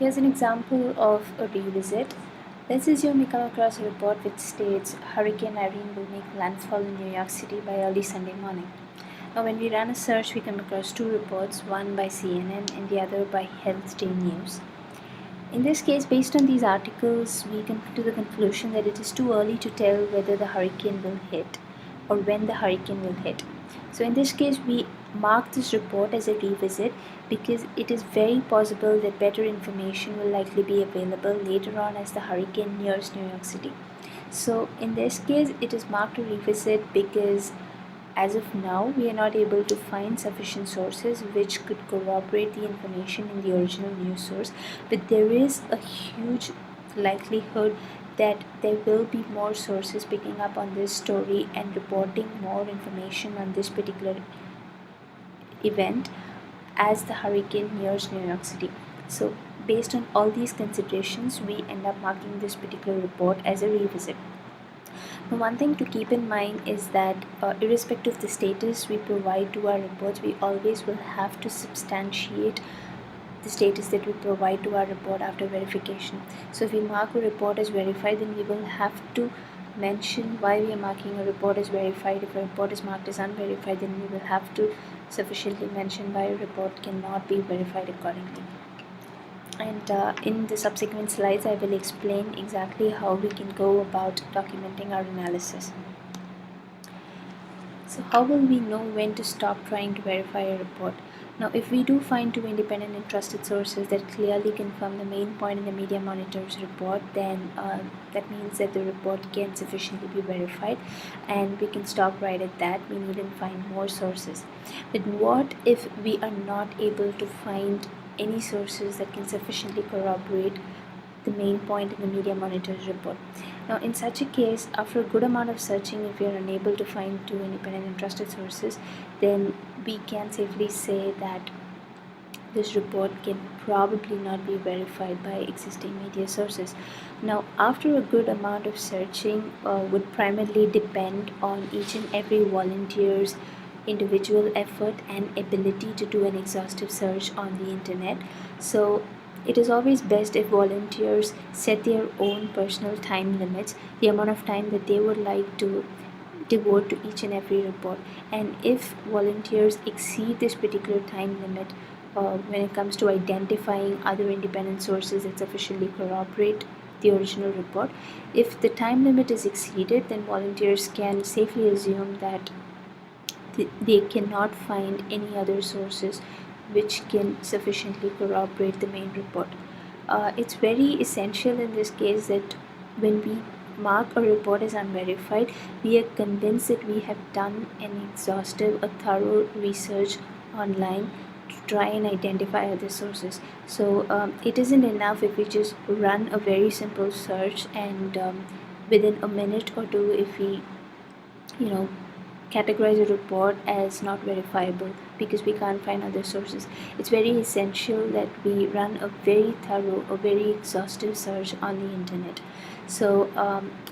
Here's an example of a revisit. Let's assume we come across a report which states Hurricane Irene will make landfall in New York City by early Sunday morning. Now, when we run a search, we come across two reports, one by CNN and the other by Health Day News. In this case, based on these articles, we come to the conclusion that it is too early to tell whether the hurricane will hit or when the hurricane will hit. So in this case, we mark this report as a revisit because it is very possible that better information will likely be available later on as the hurricane nears New York City. So in this case, it is marked a revisit because as of now, we are not able to find sufficient sources which could corroborate the information in the original news source, but there is a huge likelihood that there will be more sources picking up on this story and reporting more information on this particular event as the hurricane nears New York City. So based on all these considerations, we end up marking this particular report as a revisit. Now, one thing to keep in mind is that irrespective of the status we provide to our reports, we always will have to substantiate the status that we provide to our report after verification. So if we mark a report as verified, then we will have to mention why we are marking a report as verified. If a report is marked as unverified, then we will have to sufficiently mention why a report cannot be verified accordingly. And in the subsequent slides, I will explain exactly how we can go about documenting our analysis. So how will we know when to stop trying to verify a report? Now, if we do find two independent and trusted sources that clearly confirm the main point in the media monitor's report, then that means that the report can sufficiently be verified and we can stop right at that. We needn't find more sources. But what if we are not able to find any sources that can sufficiently corroborate the main point in the media monitor's report? Now, in such a case, after a good amount of searching, if we are unable to find two independent and trusted sources, then we can safely say that this report can probably not be verified by existing media sources. Now, after a good amount of searching would primarily depend on each and every volunteer's individual effort and ability to do an exhaustive search on the internet. So it is always best if volunteers set their own personal time limits, the amount of time that they would like to devote to each and every report. And if volunteers exceed this particular time limit when it comes to identifying other independent sources that sufficiently corroborate the original report, if the time limit is exceeded, then volunteers can safely assume that they cannot find any other sources which can sufficiently corroborate the main report. It's very essential in this case that when we mark a report as unverified, we are convinced that we have done an exhaustive, a thorough research online to try and identify other sources. So it isn't enough if we just run a very simple search and within a minute or two, if we categorize a report as not verifiable because we can't find other sources. It's very essential that we run a very thorough, a very exhaustive search on the internet. So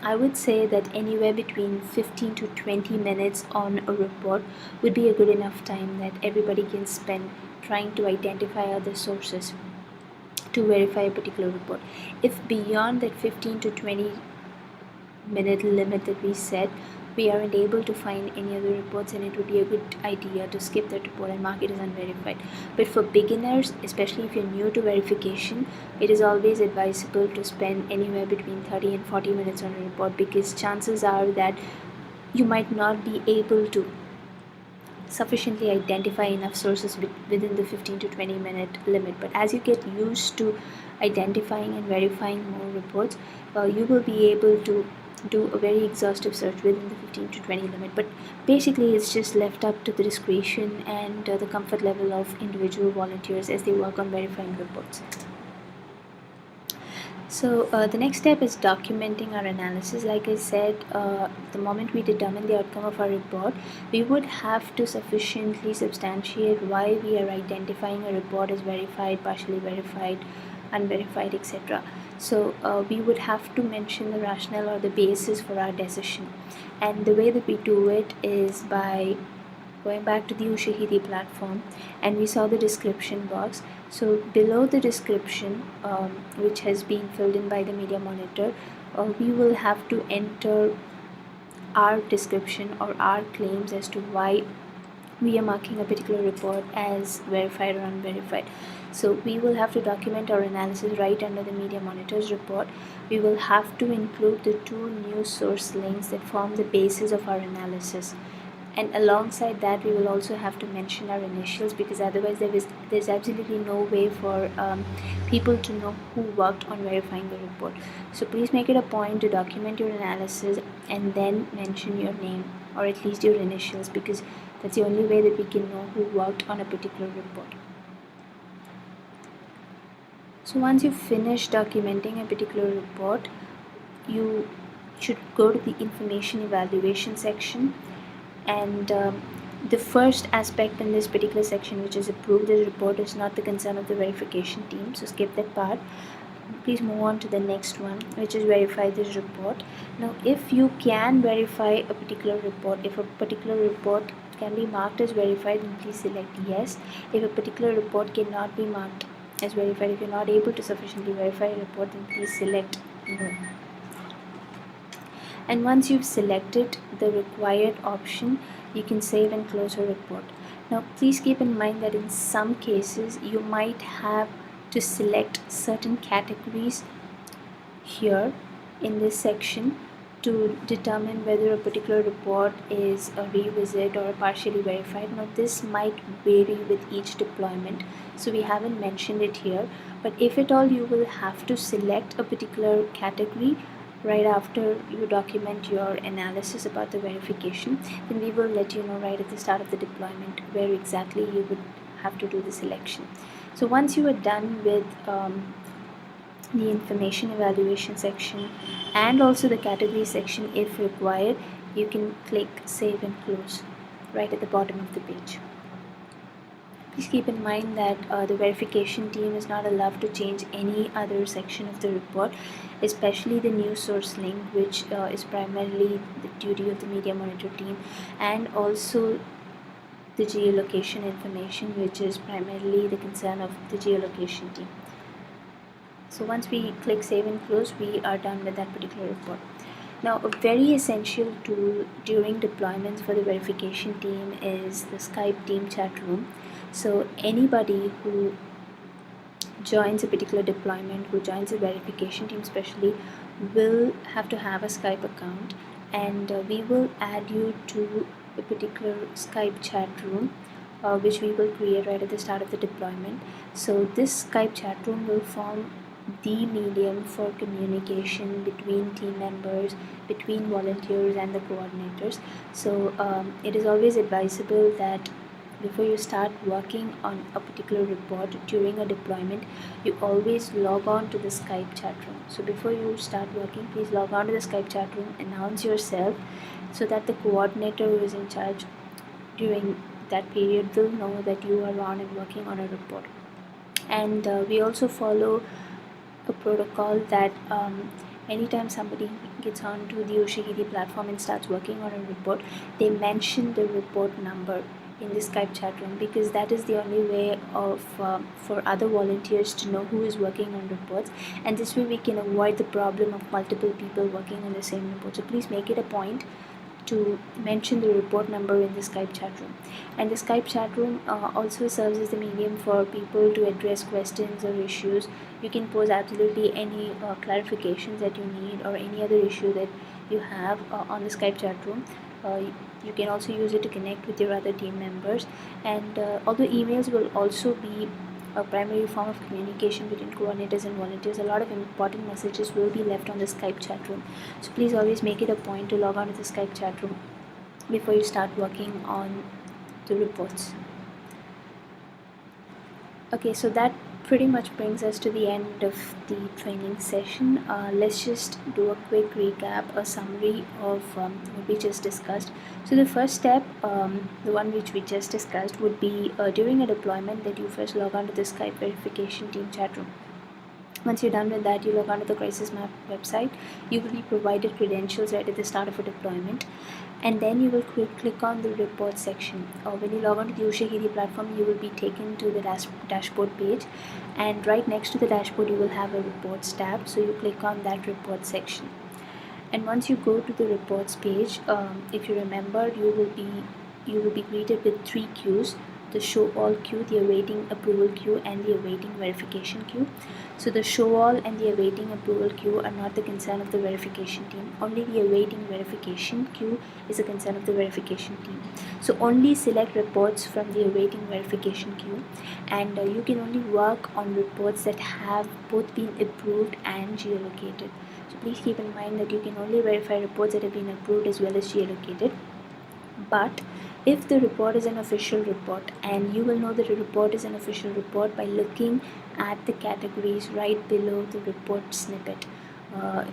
I would say that anywhere between 15 to 20 minutes on a report would be a good enough time that everybody can spend trying to identify other sources to verify a particular report. If beyond that 15 to 20 minute limit that we set, we aren't able to find any other reports, and it would be a good idea to skip that report and mark it as unverified. But for beginners, especially if you're new to verification, it is always advisable to spend anywhere between 30 and 40 minutes on a report because chances are that you might not be able to sufficiently identify enough sources within the 15 to 20 minute limit. But as you get used to identifying and verifying more reports, you will be able to do a very exhaustive search within the 15 to 20 limit. But basically it's just left up to the discretion and the comfort level of individual volunteers as they work on verifying reports. So the next step is documenting our analysis. Like I said, the moment we determine the outcome of our report, we would have to sufficiently substantiate why we are identifying a report as verified, partially verified, unverified, etc. So we would have to mention the rationale or the basis for our decision. And the way that we do it is by going back to the Ushahidi platform, and we saw the description box. So below the description, which has been filled in by the media monitor, we will have to enter our description or our claims as to why we are marking a particular report as verified or unverified. So we will have to document our analysis right under the media monitor's report. We will have to include the 2 news source links that form the basis of our analysis. And alongside that, we will also have to mention our initials, because otherwise there's absolutely no way for people to know who worked on verifying the report. So please make it a point to document your analysis and then mention your name, or at least your initials, because that's the only way that we can know who worked on a particular report. So once you've finished documenting a particular report, you should go to the information evaluation section, and the first aspect in this particular section, which is approve this report, is not the concern of the verification team, so skip that part. Please move on to the next one, which is verify this report. Now, if you can verify a particular report, if a particular report can be marked as verified, then please select yes. If a particular report cannot be marked as verified, if you're not able to sufficiently verify a report, then please select no. And once you've selected the required option, you can save and close a report. Now, please keep in mind that in some cases you might have to select certain categories here in this section to determine whether a particular report is a revisit or a partially verified. Now, this might vary with each deployment, so we haven't mentioned it here, but if at all you will have to select a particular category right after you document your analysis about the verification, then we will let you know right at the start of the deployment where exactly you would have to do the selection. So once you are done with the information evaluation section and also the category section, if required, you can click save and close right at the bottom of the page. Please keep in mind that the verification team is not allowed to change any other section of the report, especially the news source link, which is primarily the duty of the media monitor team, and also the geolocation information, which is primarily the concern of the geolocation team. So once we click save and close, we are done with that particular report. Now, a very essential tool during deployments for the verification team is the Skype team chat room. So anybody who joins a particular deployment, who joins a verification team especially, will have to have a Skype account, and we will add you to a particular Skype chat room, which we will create right at the start of the deployment. So this Skype chat room will form the medium for communication between team members, between volunteers and the coordinators. So it is always advisable that before you start working on a particular report during a deployment, you always log on to the Skype chat room. So before you start working, please log on to the Skype chat room, announce yourself, so that the coordinator who is in charge during that period will know that you are on and working on a report. And we also follow a protocol that anytime somebody gets onto the Ushahidi platform and starts working on a report, they mention the report number in the Skype chat room, because that is the only way of for other volunteers to know who is working on reports, and this way we can avoid the problem of multiple people working on the same report. So please make it a point to mention the report number in the Skype chat room. And the Skype chat room also serves as the medium for people to address questions or issues. You can pose absolutely any clarifications that you need, or any other issue that you have on the Skype chat room. You can also use it to connect with your other team members, and although emails will also be a primary form of communication between coordinators and volunteers, a lot of important messages will be left on the Skype chat room. So please always make it a point to log on to the Skype chat room before you start working on the reports. Okay, so that pretty much brings us to the end of the training session. Let's just do a quick recap, a summary of what we just discussed. So the first step, the one which we just discussed, would be during a deployment that you first log on to the Skype verification team chat room. Once you're done with that, you log on to the crisis map website. You will be provided credentials right at the start of a deployment, and then you will click on the report section. When you log on to the Ushahidi platform, you will be taken to the dashboard page, and right next to the dashboard you will have a reports tab, so you click on that report section. And once you go to the reports page, if you remember, you will be greeted with three queues: the show all queue, the awaiting approval queue, and the awaiting verification queue. So the show all and the awaiting approval queue are not the concern of the verification team. Only the awaiting verification queue is the concern of the verification team. So only select reports from the awaiting verification queue, and you can only work on reports that have both been approved and geolocated. So please keep in mind that you can only verify reports that have been approved as well as geolocated. But if the report is an official report, and you will know that a report is an official report by looking at the categories right below the report snippet.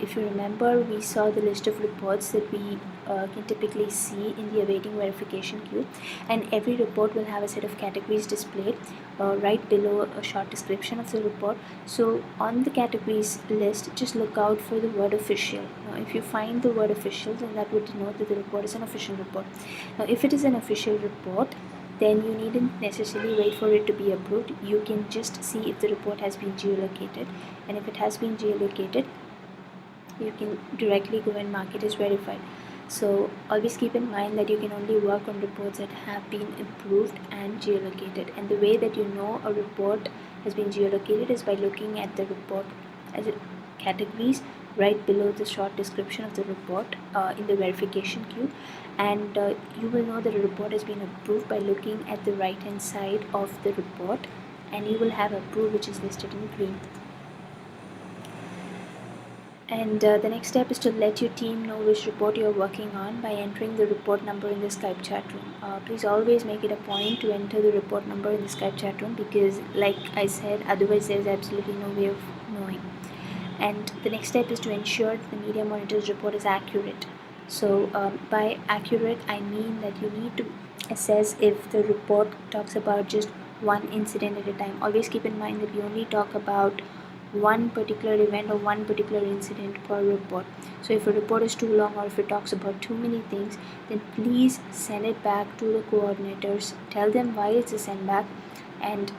If you remember, we saw the list of reports that we can typically see in the awaiting verification queue, and every report will have a set of categories displayed right below a short description of the report. So on the categories list, just look out for the word official. Now if you find the word official, then that would denote that the report is an official report. Now if it is an official report, then you needn't necessarily wait for it to be approved. You can just see if the report has been geolocated, and if it has been geolocated, you can directly go and mark it as verified. So always keep in mind that you can only work on reports that have been approved and geolocated, and the way that you know a report has been geolocated is by looking at the report as categories right below the short description of the report in the verification queue, and you will know that a report has been approved by looking at the right hand side of the report, and you will have approved, which is listed in green. And the next step is to let your team know which report you are working on by entering the report number in the Skype chat room. Please always make it a point to enter the report number in the Skype chat room, because like I said, otherwise there's absolutely no way of knowing. And the next step is to ensure that the media monitor's report is accurate. So by accurate, I mean that you need to assess if the report talks about just one incident at a time. Always keep in mind that we only talk about one particular event or one particular incident per report. So if a report is too long, or if it talks about too many things, then please send it back to the coordinators. Tell them why it's a send back, and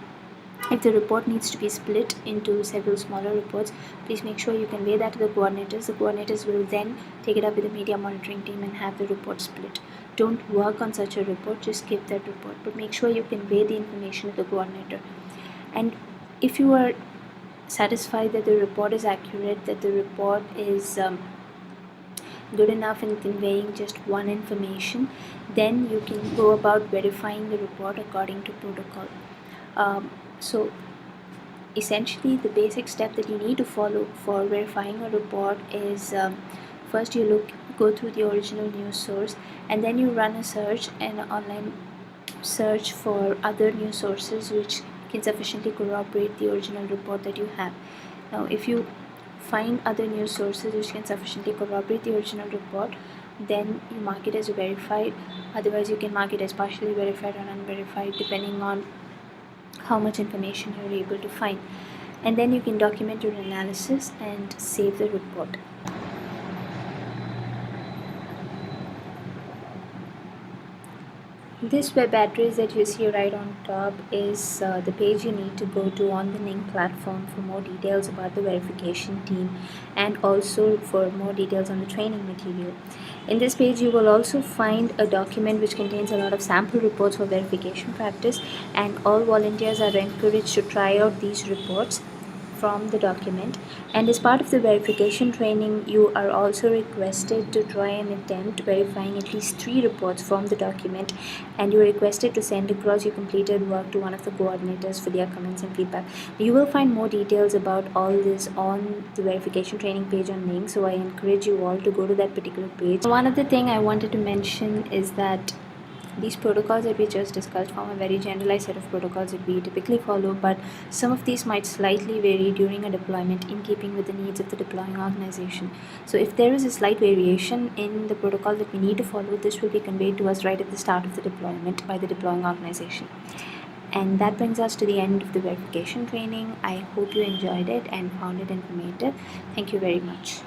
if the report needs to be split into several smaller reports, please make sure you convey that to the coordinators. The coordinators will then take it up with the media monitoring team and have the report split. Don't work on such a report, just skip that report, but make sure you convey the information to the coordinator. And if you are satisfied that the report is accurate, that the report is good enough in conveying just one information, then you can go about verifying the report according to protocol. So essentially the basic step that you need to follow for verifying a report is first you go through the original news source, and then you run a search, an online search for other news sources which can sufficiently corroborate the original report that you have. Now if you find other news sources which can sufficiently corroborate the original report, then you mark it as verified. Otherwise you can mark it as partially verified or unverified, depending on how much information you're able to find. And then you can document your analysis and save the report. This web address that you see right on top is the page you need to go to on the Ning platform for more details about the verification team, and also for more details on the training material. In this page you will also find a document which contains a lot of sample reports for verification practice, and all volunteers are encouraged to try out these reports from the document. And as part of the verification training, you are also requested to try and attempt verifying at least 3 reports from the document, and you are requested to send across your completed work to one of the coordinators for their comments and feedback. You will find more details about all this on the verification training page on Ning, so I encourage you all to go to that particular page. One other thing I wanted to mention is that these protocols that we just discussed form a very generalized set of protocols that we typically follow, but some of these might slightly vary during a deployment in keeping with the needs of the deploying organization. So if there is a slight variation in the protocol that we need to follow, this will be conveyed to us right at the start of the deployment by the deploying organization. And that brings us to the end of the verification training. I hope you enjoyed it and found it informative. Thank you very much.